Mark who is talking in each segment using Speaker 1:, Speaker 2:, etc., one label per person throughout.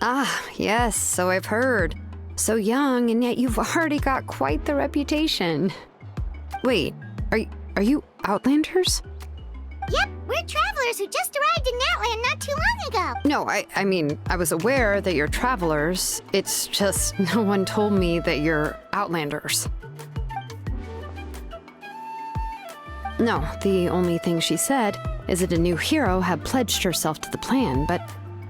Speaker 1: Ah, yes, so I've heard. So young, and yet you've already got quite the reputation. Wait, are you Outlanders?
Speaker 2: Yep, we're travelers who just arrived in Natland not too long ago.
Speaker 1: No, I mean, I was aware that you're travelers. It's just no one told me that you're Outlanders. No, the only thing she said is that a new hero had pledged herself to the plan, but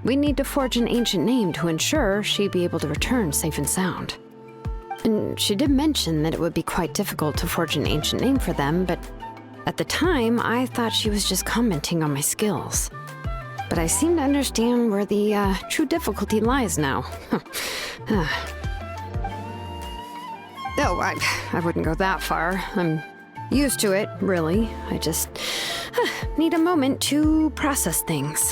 Speaker 1: we need to forge an ancient name to ensure she'd be able to return safe and sound. And she did mention that it would be quite difficult to forge an ancient name for them, but at the time, I thought she was just commenting on my skills. But I seem to understand where the true difficulty lies now. No, I wouldn't go that far. I'm used to it, really. I just need a moment to process things.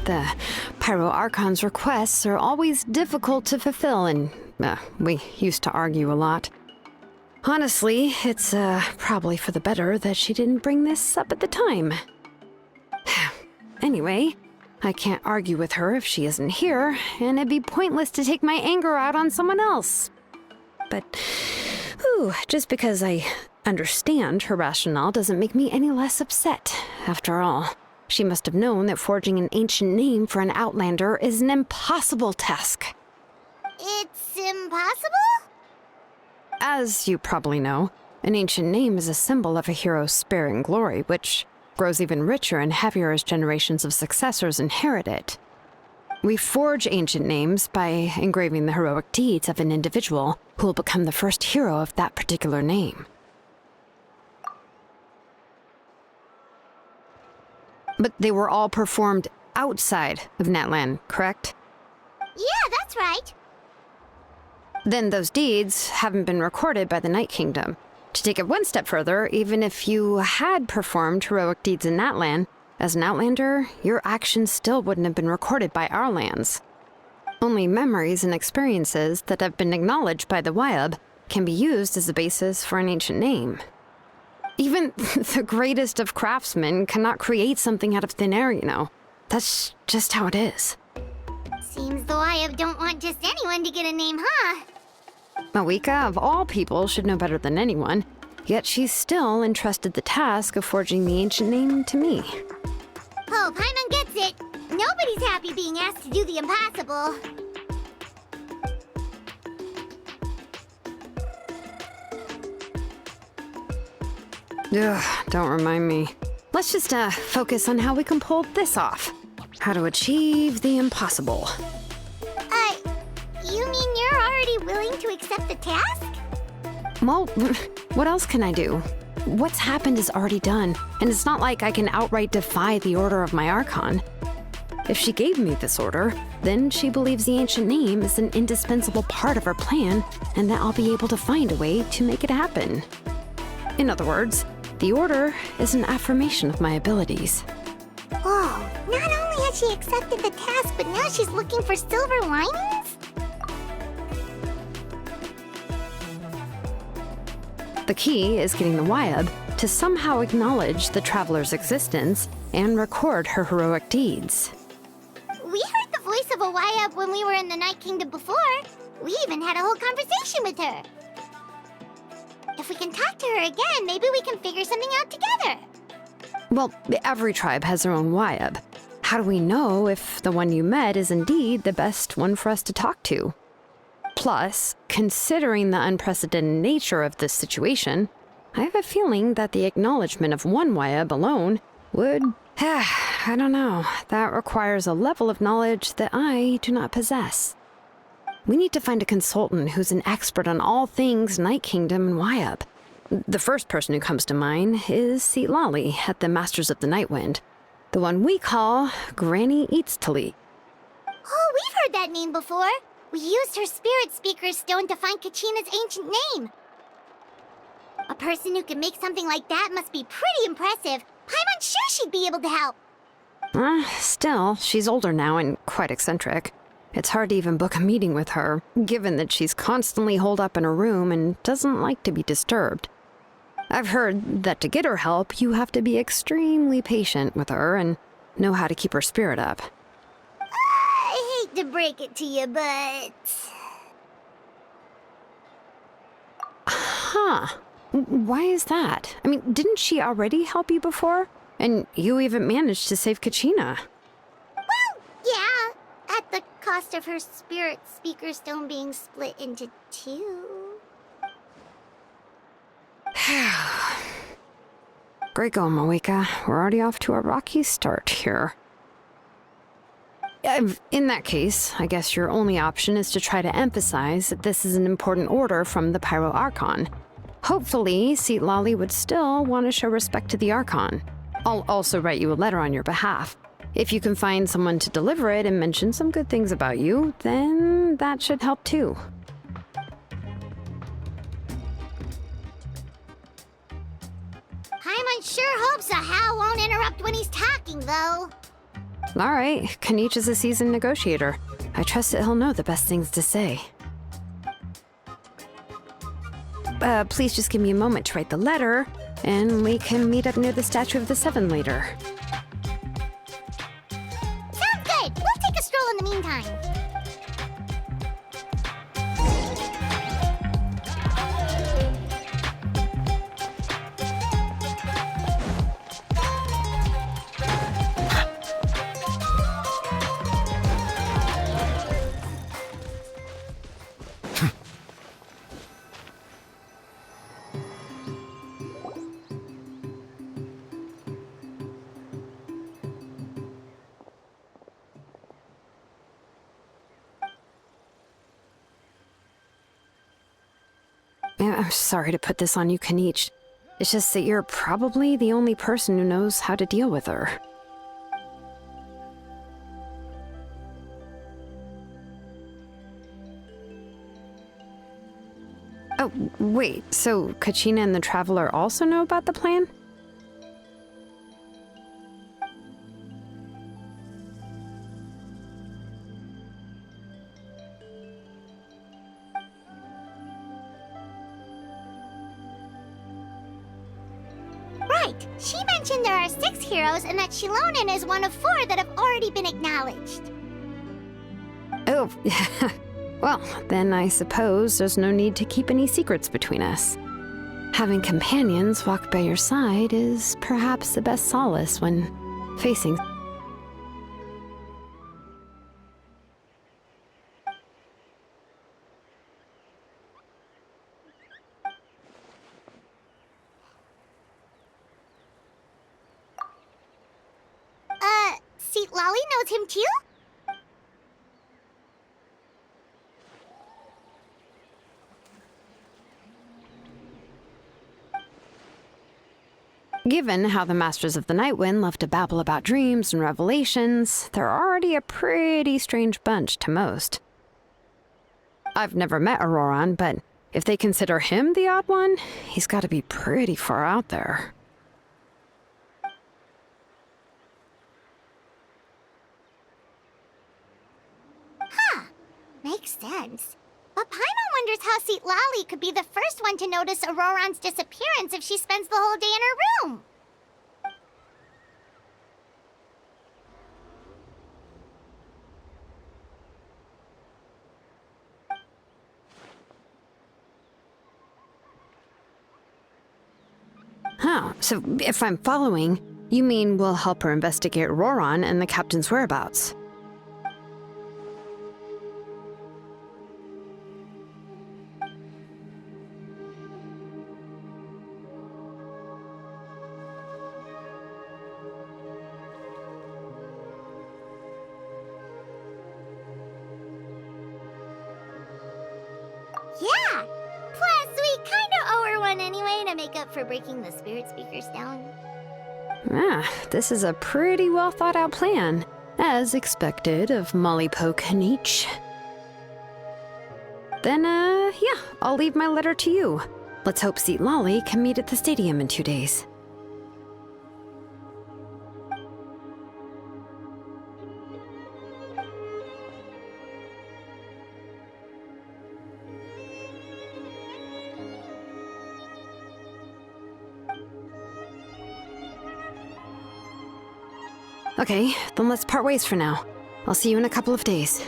Speaker 1: The Pyro Archon's requests are always difficult to fulfill, and we used to argue a lot. Honestly, it's probably for the better that she didn't bring this up at the time. Anyway, I can't argue with her if she isn't here, and it'd be pointless to take my anger out on someone else. But, just because I understand her rationale doesn't make me any less upset. After all, she must have known that forging an ancient name for an Outlander is an impossible task.
Speaker 2: It's impossible?
Speaker 1: As you probably know, an ancient name is a symbol of a hero's spirit and glory, which grows even richer and heavier as generations of successors inherit it. We forge ancient names by engraving the heroic deeds of an individual who will become the first hero of that particular name. But they were all performed outside of Natland, correct?
Speaker 2: Yeah, that's right.
Speaker 1: Then those deeds haven't been recorded by the Night Kingdom. To take it one step further, even if you had performed heroic deeds in Natland, as an Outlander, your actions still wouldn't have been recorded by our lands. Only memories and experiences that have been acknowledged by the Wyab can be used as a basis for an ancient name. Even the greatest of craftsmen cannot create something out of thin air, you know. That's just how it is.
Speaker 2: Seems the Wyab don't want just anyone to get a name, huh?
Speaker 1: Mawika, of all people, should know better than anyone, yet she's still entrusted the task of forging the ancient name to me.
Speaker 2: Oh, Paimon gets it. Nobody's happy being asked to do the impossible.
Speaker 1: Ugh, don't remind me. Let's just focus on how we can pull this off. How to achieve the impossible.
Speaker 2: You mean you're already willing to accept the task?
Speaker 1: Well, what else can I do? What's happened is already done, and it's not like I can outright defy the order of my Archon. If she gave me this order, then she believes the ancient name is an indispensable part of her plan, and that I'll be able to find a way to make it happen. In other words, the order is an affirmation of my abilities.
Speaker 2: Whoa, not only has she accepted the task, but now she's looking for silver linings?
Speaker 1: The key is getting the Wyab to somehow acknowledge the traveler's existence and record her heroic deeds.
Speaker 2: We heard the voice of a Wyab when we were in the Night Kingdom before. We even had a whole conversation with her. If we can talk to her again, maybe we can figure something out together.
Speaker 1: Well, every tribe has their own Wyab. How do we know if the one you met is indeed the best one for us to talk to? Plus, considering the unprecedented nature of this situation, I have a feeling that the acknowledgement of one Wyab alone would... I don't know. That requires a level of knowledge that I do not possess. We need to find a consultant who's an expert on all things Night Kingdom and Wyab. The first person who comes to mind is Lali at the Masters of the Nightwind, the one we call Granny Eatstali.
Speaker 2: Oh, we've heard that name before. We used her Spirit Speaker's stone to find Kachina's ancient name. A person who can make something like that must be pretty impressive. I'm unsure she'd be able to help.
Speaker 1: Still, she's older now and quite eccentric. It's hard to even book a meeting with her, given that she's constantly holed up in her room and doesn't like to be disturbed. I've heard that to get her help, you have to be extremely patient with her and know how to keep her spirit up.
Speaker 2: I hate to break it to you, but...
Speaker 1: Huh. Why is that? I mean, didn't she already help you before? And you even managed to save Kachina.
Speaker 2: Well, yeah. At the cost of her spirit speaker stone being split into two.
Speaker 1: Great going, Moeka. We're already off to a rocky start here. In that case, I guess your only option is to try to emphasize that this is an important order from the Pyro Archon. Hopefully, Seat Lolly would still want to show respect to the Archon. I'll also write you a letter on your behalf. If you can find someone to deliver it and mention some good things about you, then that should help too.
Speaker 2: Paimon sure hopes a Hal won't interrupt when he's talking, though.
Speaker 1: All right, Kanich is a seasoned negotiator. I trust that he'll know the best things to say. Please just give me a moment to write the letter, and we can meet up near the Statue of the Seven later.
Speaker 2: Sounds good! We'll take a stroll in the meantime.
Speaker 1: I'm sorry to put this on you, Kanich. It's just that you're probably the only person who knows how to deal with her. Oh, wait, so Kachina and the Traveler also know about the plan?
Speaker 2: Right. She mentioned there are 6 heroes and that Shilonen is one of 4 that have already been acknowledged.
Speaker 1: Oh, well, then I suppose there's no need to keep any secrets between us. Having companions walk by your side is perhaps the best solace when facing...
Speaker 2: Seat Lolly knows him too?
Speaker 1: Given how the Masters of the Nightwind love to babble about dreams and revelations, they're already a pretty strange bunch to most. I've never met Auroran, but if they consider him the odd one, he's got to be pretty far out there.
Speaker 2: Makes sense. But Paimon wonders how Seat Lolly could be the first one to notice Auroran's disappearance if she spends the whole day in her room.
Speaker 1: Oh, so if I'm following, you mean we'll help her investigate Auroran and the captain's whereabouts?
Speaker 2: Yeah! Plus, we kinda owe her one anyway to make up for breaking the spirit speakers down.
Speaker 1: Ah, this is a pretty well thought out plan, as expected of Molly Poke Kanich. Then, yeah, I'll leave my letter to you. Let's hope Seat Lolly can meet at the stadium in 2 days. Okay, then let's part ways for now. I'll see you in a couple of days.